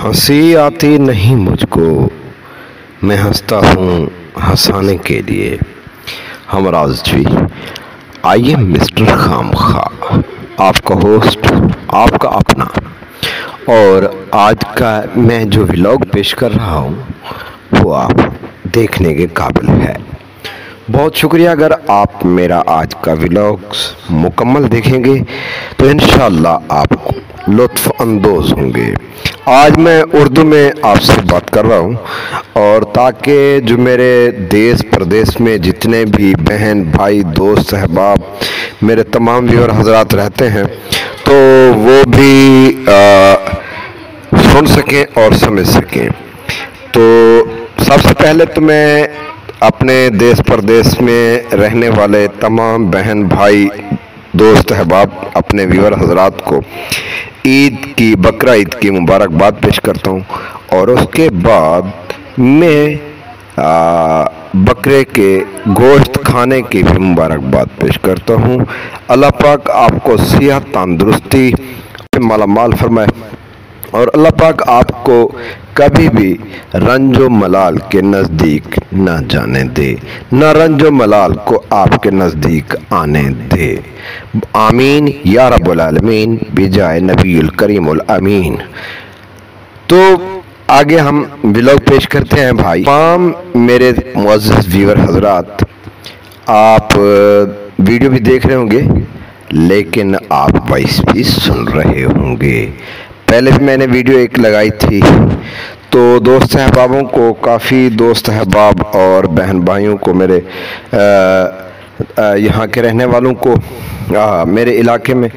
हंसी आती नहीं मुझको, मैं हंसता हूँ हंसाने के लिए। हमराज जी, आई एम मिस्टर खामखा, आपका होस्ट, आपका अपना। और आज का मैं जो व्लॉग पेश कर रहा हूँ वो आप देखने के काबिल है। बहुत शुक्रिया। अगर आप मेरा आज का व्लॉग्स मुकम्मल देखेंगे तो इंशाअल्लाह आप लुत्फ़ अंदोज़ होंगे। आज मैं उर्दू में आपसे बात कर रहा हूँ और ताकि जो मेरे देश प्रदेश में जितने भी बहन भाई दोस्त अहबाब मेरे तमाम व्यूअर हजरात रहते हैं तो वो भी सुन सकें और समझ सकें। तो सबसे पहले तो मैं अपने देश प्रदेश में रहने वाले तमाम बहन भाई दोस्त अहबाब अपने व्यूअर हजरात को ईद की, बकरा ईद की मुबारकबाद पेश करता हूँ। और उसके बाद मैं बकरे के गोश्त खाने की भी मुबारकबाद पेश करता हूँ। अल्लाह पाक आपको सेहत तंदुरुस्ती मालामाल फरमाए और अल्लाह पाक आपको कभी भी रंजो मलाल के नज़दीक न जाने दे, न रंजो मलाल को आपके नज़दीक आने दे। आमीन या रब्बुल आलमीन बिजाए नबीउल करीमुल अमीन। तो आगे हम व्लॉग पेश करते हैं भाई। तमाम मेरे मुअज़्ज़ज़ व्यूअर हजरात, आप वीडियो भी देख रहे होंगे लेकिन आप वॉइस भी सुन रहे होंगे। पहले भी मैंने वीडियो एक लगाई थी तो दोस्त अहबाबों को, काफ़ी दोस्त अहबाब और बहन भाइयों को, मेरे यहाँ के रहने वालों को, मेरे इलाके में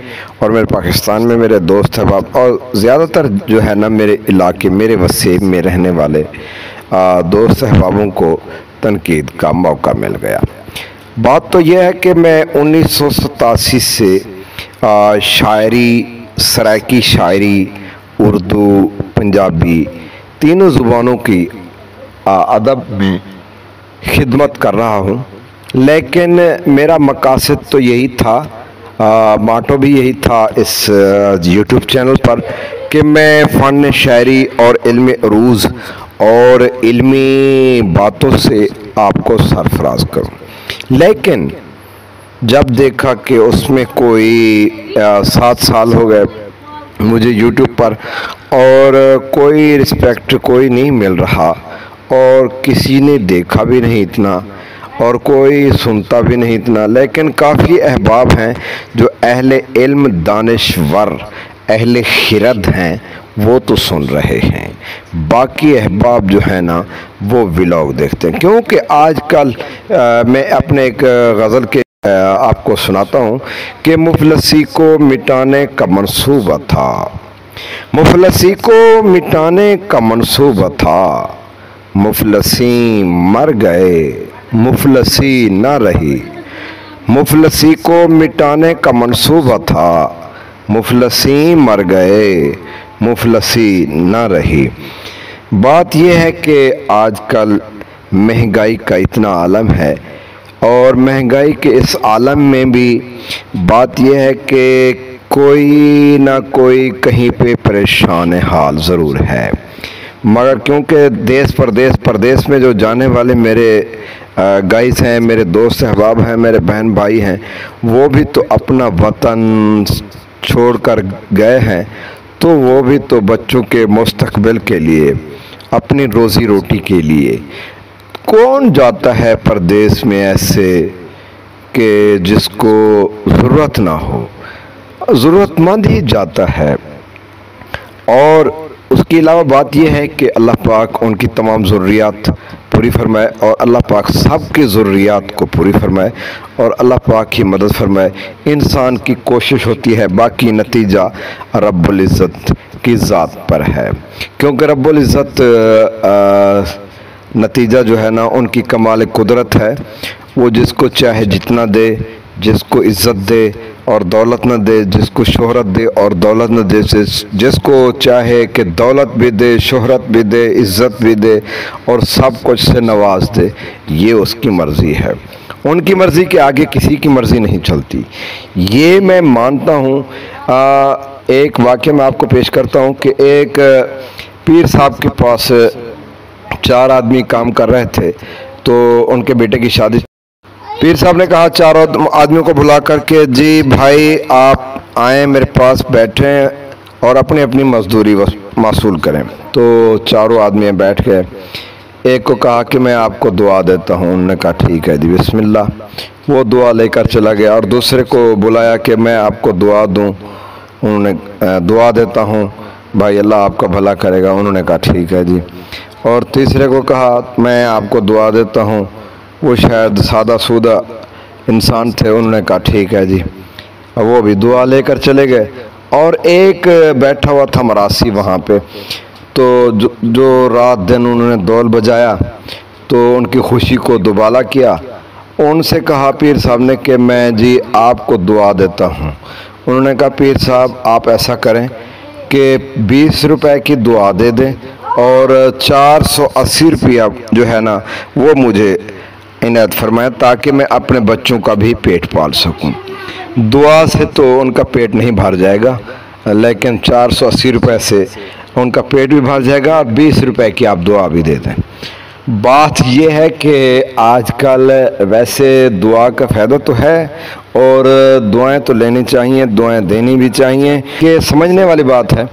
और मेरे पाकिस्तान में मेरे दोस्त अहबाब और ज़्यादातर जो है ना मेरे इलाके, मेरे वसीब में रहने वाले दोस्त अहबाबों को तनकीद का मौका मिल गया। बात तो यह है कि मैं 1987 से शायरी, सराइकी शायरी, उर्दू, पंजाबी तीनों ज़ुबानों की अदब में खिदमत कर रहा हूँ। लेकिन मेरा मकासद तो यही था, माटो भी यही था इस यूट्यूब चैनल पर कि मैं फ़न शायरी और इल्मी अरूज़ और इल्मी बातों से आपको सरफराज करूँ। लेकिन जब देखा कि उसमें कोई 7 साल हो गए मुझे यूट्यूब पर और कोई रिस्पेक्ट कोई नहीं मिल रहा और किसी ने देखा भी नहीं इतना और कोई सुनता भी नहीं इतना, लेकिन काफ़ी अहबाब हैं जो अहले इल्म, दानिश्वर, अहले खिरद हैं वो तो सुन रहे हैं। बाकी अहबाब जो है ना वो व्लॉग देखते हैं। क्योंकि आजकल मैं अपने एक गज़ल के आपको सुनाता हूँ कि मुफलसी को मिटाने का मंसूबा था, मुफलसी को मिटाने का मंसूबा था, मुफलसी मर गए मुफलसी न रही, मुफलसी को मिटाने का मंसूबा था, मुफलसी मर गए मुफलसी न रही। बात यह है कि आजकल महंगाई का इतना आलम है और महंगाई के इस आलम में भी बात यह है कि कोई ना कोई कहीं पे परेशान हाल ज़रूर है। मगर क्योंकि देश प्रदेश में जो जाने वाले मेरे गाइस हैं, मेरे दोस्त अहबाब हैं, मेरे बहन भाई हैं, वो भी तो अपना वतन छोड़कर गए हैं, तो वो भी तो बच्चों के मुस्तकबिल के लिए, अपनी रोज़ी रोटी के लिए कौन जाता है परदेश में ऐसे कि जिसको ज़रूरत ना हो, ज़रूरतमंद ही जाता है। और उसके अलावा बात यह है कि अल्लाह पाक उनकी तमाम ज़रूरियात पूरी फरमाए और अल्लाह पाक सब की ज़रूरियात को पूरी फरमाए और अल्लाह पाक की मदद फरमाए। इंसान की कोशिश होती है, बाकी नतीजा रब्बुल इज़्ज़त की ज़ात पर है। क्योंकि रब्बुल इज़्ज़त नतीजा जो है ना उनकी कमाल कुदरत है। वो जिसको चाहे जितना दे, जिसको इज़्ज़त दे और दौलत न दे, जिसको शोहरत दे और दौलत न दे, जिसको चाहे कि दौलत भी दे, शोहरत भी दे, इज़्ज़त भी दे और सब कुछ से नवाज दे, ये उसकी मर्ज़ी है। उनकी मर्ज़ी के आगे किसी की मर्ज़ी नहीं चलती, ये मैं मानता हूँ। एक वाक़या मैं आपको पेश करता हूँ कि एक पीर साहब के पास 4 आदमी काम कर रहे थे, तो उनके बेटे की शादी। पीर साहब ने कहा 4 आदमियों को बुला करके, जी भाई आप आए मेरे पास बैठें और अपनी अपनी मजदूरी वसूल करें। तो चारों आदमी बैठ गए। एक को कहा कि मैं आपको दुआ देता हूँ। उन्होंने कहा ठीक है जी बिस्मिल्लाह। वो दुआ लेकर चला गया। और दूसरे को बुलाया कि मैं आपको दुआ दूँ। उन्होंने दुआ देता हूँ भाई, अल्लाह आपका भला करेगा। उन्होंने कहा ठीक है जी। और तीसरे को कहा मैं आपको दुआ देता हूँ। वो शायद सादा सूदा इंसान थे। उन्होंने कहा ठीक है जी। वो भी दुआ लेकर चले गए। और एक बैठा हुआ था मरासी वहाँ पे, तो जो रात दिन उन्होंने दौल बजाया, तो उनकी खुशी को दुबाला किया। उनसे कहा पीर साहब ने कि मैं जी आपको दुआ देता हूँ। उन्होंने कहा पीर साहब आप ऐसा करें कि 20 रुपए की दुआ दे दें और 480 रुपया जो है ना वो मुझे इनायत फरमाएं, ताकि मैं अपने बच्चों का भी पेट पाल सकूं। दुआ से तो उनका पेट नहीं भर जाएगा, लेकिन 480 रुपये से उनका पेट भी भर जाएगा और 20 रुपए की आप दुआ भी दे दें। बात यह है कि आजकल वैसे दुआ का फ़ायदा तो है और दुआएं तो लेनी चाहिए, दुआएं देनी भी चाहिए। कि समझने वाली बात है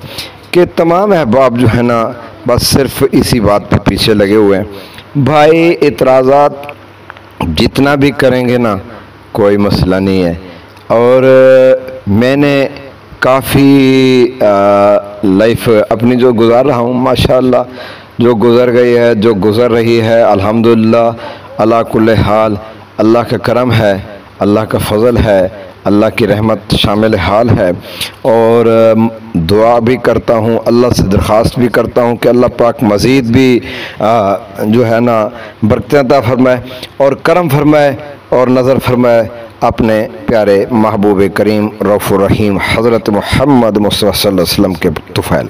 कि तमाम अहबाब जो है ना बस सिर्फ इसी बात पे पीछे लगे हुए हैं। भाई इतराज़ात जितना भी करेंगे ना कोई मसला नहीं है। और मैंने काफ़ी लाइफ अपनी जो गुजार रहा हूँ, माशाअल्लाह जो गुज़र गई है, जो गुज़र रही है, अल्हम्दुलिल्लाह अला कुल्ले हाल अल्लाह का करम है, अल्लाह का फ़ज़ल है, अल्लाह की रहमत शामिल हाल है। और दुआ भी करता हूँ, अल्लाह से दरख्वास्त भी करता हूँ कि अल्लाह पाक मज़ीद भी जो है ना बरकतें अता फरमाए और करम फरमाए और नज़र फरमाए अपने प्यारे महबूब करीम रऊफ़ुर रहीम हज़रत मुहम्मद मुस्तफ़ा सल्लल्लाहु अलैहि वसल्लम के तुफ़ैल।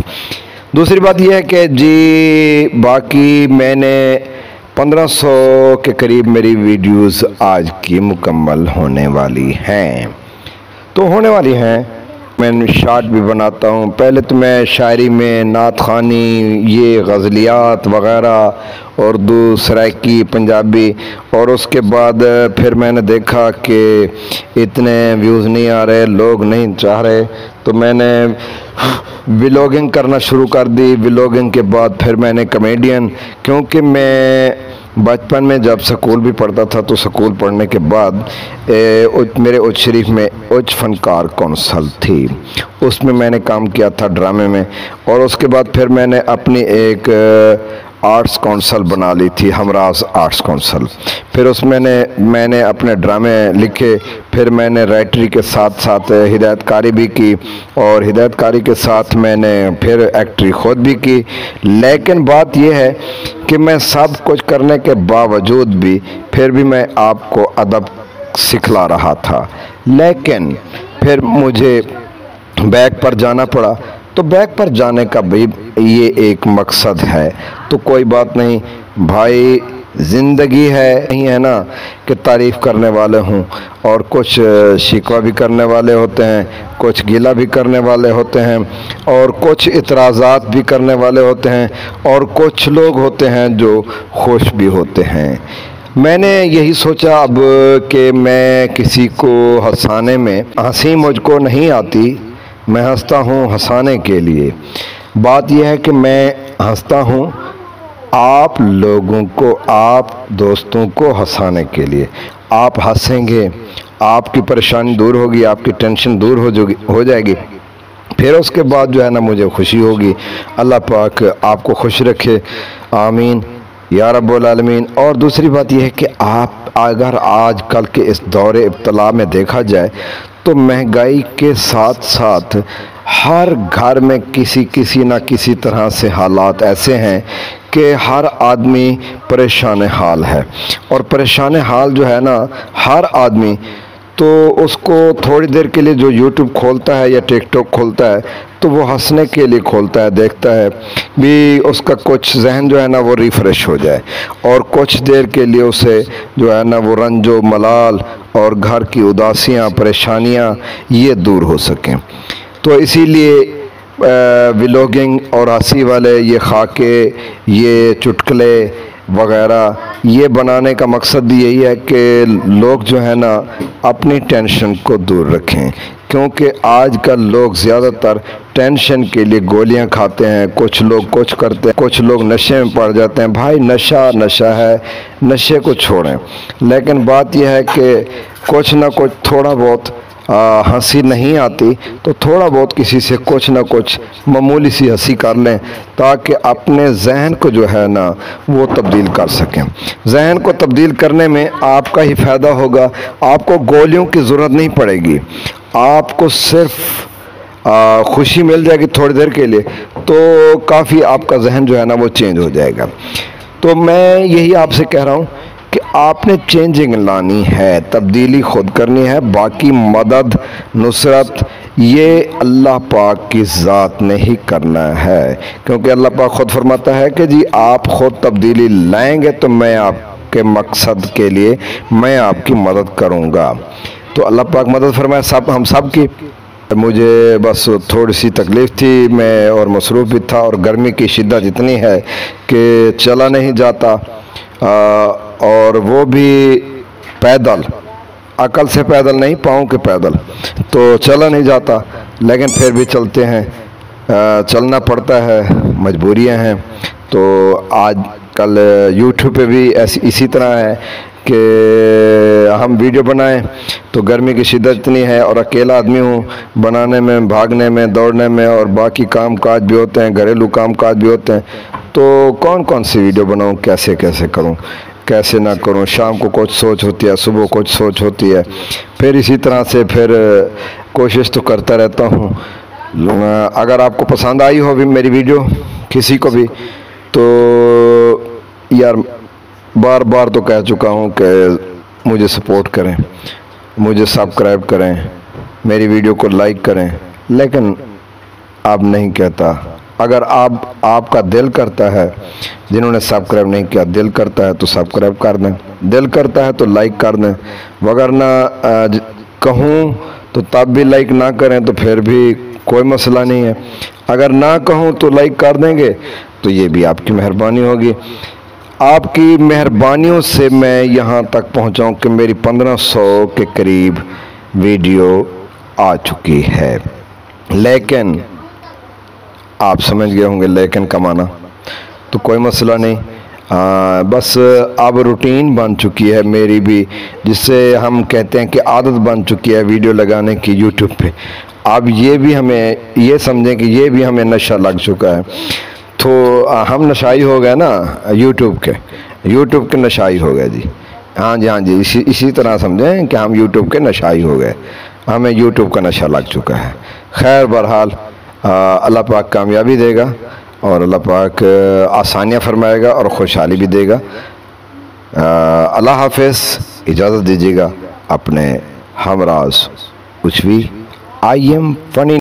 दूसरी बात यह है कि जी बाकी मैंने 1500 के करीब मेरी वीडियोस आज की मुकम्मल होने वाली हैं, तो होने वाली हैं। मैं शार्ट भी बनाता हूँ। पहले तो मैं शायरी में नात ख़ानी, ये गज़लियात वग़ैरह, उर्दू, सराइकी, पंजाबी, और उसके बाद फिर मैंने देखा कि इतने व्यूज़ नहीं आ रहे, लोग नहीं चाह रहे, तो मैंने व्लॉगिंग करना शुरू कर दी। व्लॉगिंग के बाद फिर मैंने कॉमेडियन, क्योंकि मैं बचपन में जब स्कूल भी पढ़ता था तो स्कूल पढ़ने के बाद मेरे उच्च शरीफ में उच्च फनकार कौंसल थी, उसमें मैंने काम किया था ड्रामे में। और उसके बाद फिर मैंने अपनी एक आर्ट्स कौंसल बना ली थी, हमराज आर्ट्स कौंसल। फिर उसमें मैंने अपने ड्रामे लिखे। फिर मैंने राइटरी के साथ साथ हिदायतकारी भी की और हिदायतकारी के साथ मैंने फिर एक्टरी खुद भी की। लेकिन बात यह है कि मैं सब कुछ करने के बावजूद भी फिर भी मैं आपको अदब सिखला रहा था। लेकिन फिर मुझे बैक पर जाना पड़ा, तो बैक पर जाने का भी ये एक मकसद है। तो कोई बात नहीं भाई, ज़िंदगी है नहीं है ना कि तारीफ़ करने वाले हों और कुछ शिकवा भी करने वाले होते हैं, कुछ गिला भी करने वाले होते हैं और कुछ इतराज़ात भी करने वाले होते हैं और कुछ लोग होते हैं जो खुश भी होते हैं। मैंने यही सोचा अब कि मैं किसी को हंसाने में, हंसी मुझको नहीं आती, मैं हंसता हूँ हंसाने के लिए। बात यह है कि मैं हंसता हूँ आप लोगों को, आप दोस्तों को हंसाने के लिए। आप हंसेंगे, आपकी परेशानी दूर होगी, आपकी टेंशन दूर हो जाएगी। फिर उसके बाद जो है ना मुझे खुशी होगी। अल्लाह पाक आपको खुश रखे, आमीन या रब्बुल आलमीन। और दूसरी बात यह है कि आप अगर आजकल के इस दौरे इब्तला में देखा जाए तो महंगाई के साथ साथ हर घर में किसी न किसी तरह से हालात ऐसे हैं कि हर आदमी परेशान हाल है। और परेशान हाल जो है ना हर आदमी, तो उसको थोड़ी देर के लिए जो यूट्यूब खोलता है या टिकटॉक खोलता है तो वो हंसने के लिए खोलता है, देखता है भी उसका कुछ जहन जो है ना वो रिफ़्रेश हो जाए और कुछ देर के लिए उसे जो है ना वो रंजो मलाल और घर की उदासियाँ, परेशानियाँ ये दूर हो सकें। तो इसीलिए व्लॉगिंग और हंसी वाले ये खाके, ये चुटकुले वगैरह, ये बनाने का मकसद यही है कि लोग जो है ना अपनी टेंशन को दूर रखें, क्योंकि आजकल लोग ज़्यादातर टेंशन के लिए गोलियां खाते हैं। कुछ लोग कुछ करते हैं, कुछ लोग नशे में पड़ जाते हैं। भाई नशा नशा है, नशे को छोड़ें। लेकिन बात यह है कि कुछ ना कुछ थोड़ा बहुत हंसी नहीं आती तो थोड़ा बहुत किसी से कुछ ना कुछ मामूली सी हंसी कर लें, ताकि अपने जहन को जो है ना वो तब्दील कर सकें। जहन को तब्दील करने में आपका ही फ़ायदा होगा। आपको गोलियों की ज़रूरत नहीं पड़ेगी, आपको सिर्फ खुशी मिल जाएगी थोड़ी देर के लिए, तो काफ़ी आपका जहन जो है ना वो चेंज हो जाएगा। तो मैं यही आपसे कह रहा हूँ कि आपने चेंजिंग लानी है, तब्दीली खुद करनी है। बाकी मदद नुसरत ये अल्लाह पाक की ज़ात ने ही करना है, क्योंकि अल्लाह पाक खुद फरमाता है कि जी आप खुद तब्दीली लाएंगे तो मैं आपके मकसद के लिए मैं आपकी मदद करूँगा। तो अल्लाह पाक मदद फरमाए सब हम सब की। मुझे बस थोड़ी सी तकलीफ़ थी, मैं और मसरूफ़ भी था, और गर्मी की शिद्दत इतनी है कि चला नहीं जाता, और वो भी पैदल, अकल से पैदल नहीं, पाँव के पैदल, तो चला नहीं जाता। लेकिन फिर भी चलते हैं, चलना पड़ता है, मजबूरियां हैं। तो आज कल यूट्यूब पे भी ऐसी इसी तरह है कि हम वीडियो बनाएं तो गर्मी की शिद्दत इतनी है, और अकेला आदमी हूँ, बनाने में, भागने में, दौड़ने में, और बाकी काम काज भी होते हैं, घरेलू काम काज भी होते हैं। तो कौन कौन सी वीडियो बनाऊँ, कैसे कैसे करूँ, कैसे ना करूँ। शाम को कुछ सोच होती है, सुबह कुछ सोच होती है, फिर इसी तरह से फिर कोशिश तो करता रहता हूँ। अगर आपको पसंद आई हो भी मेरी वीडियो किसी को भी, तो यार बार बार तो कह चुका हूँ कि मुझे सपोर्ट करें, मुझे सब्सक्राइब करें, मेरी वीडियो को लाइक करें, लेकिन आप नहीं कहता। अगर आपका दिल करता है, जिन्होंने सब्सक्राइब नहीं किया, दिल करता है तो सब्सक्राइब कर दें, दिल करता है तो लाइक कर दें। वगरना कहूँ तो तब भी लाइक ना करें तो फिर भी कोई मसला नहीं है। अगर ना कहूँ तो लाइक कर देंगे तो ये भी आपकी मेहरबानी होगी। आपकी मेहरबानियों से मैं यहाँ तक पहुँचाऊँ कि मेरी 1500 के करीब वीडियो आ चुकी है। लेकिन आप समझ गए होंगे, लेकिन कमाना तो कोई मसला नहीं, बस अब रूटीन बन चुकी है मेरी भी, जिससे हम कहते हैं कि आदत बन चुकी है वीडियो लगाने की यूट्यूब पे। अब ये भी हमें ये समझें कि ये भी हमें नशा लग चुका है। तो हम नशाई हो गए ना यूट्यूब के नशाई हो गए जी। हाँ जी, हाँ जी, इसी तरह समझें कि हम यूट्यूब के नशाई हो गए, हमें यूट्यूब का नशा लग चुका है। खैर बहरहाल अल्लाह पाक कामयाबी देगा, और अल्लाह पाक आसानियाँ फरमाएगा और खुशहाली भी देगा। अल्लाह हाफ़िज़, इजाज़त दीजिएगा। अपने हमराज कुछ भी, आई एम फनी।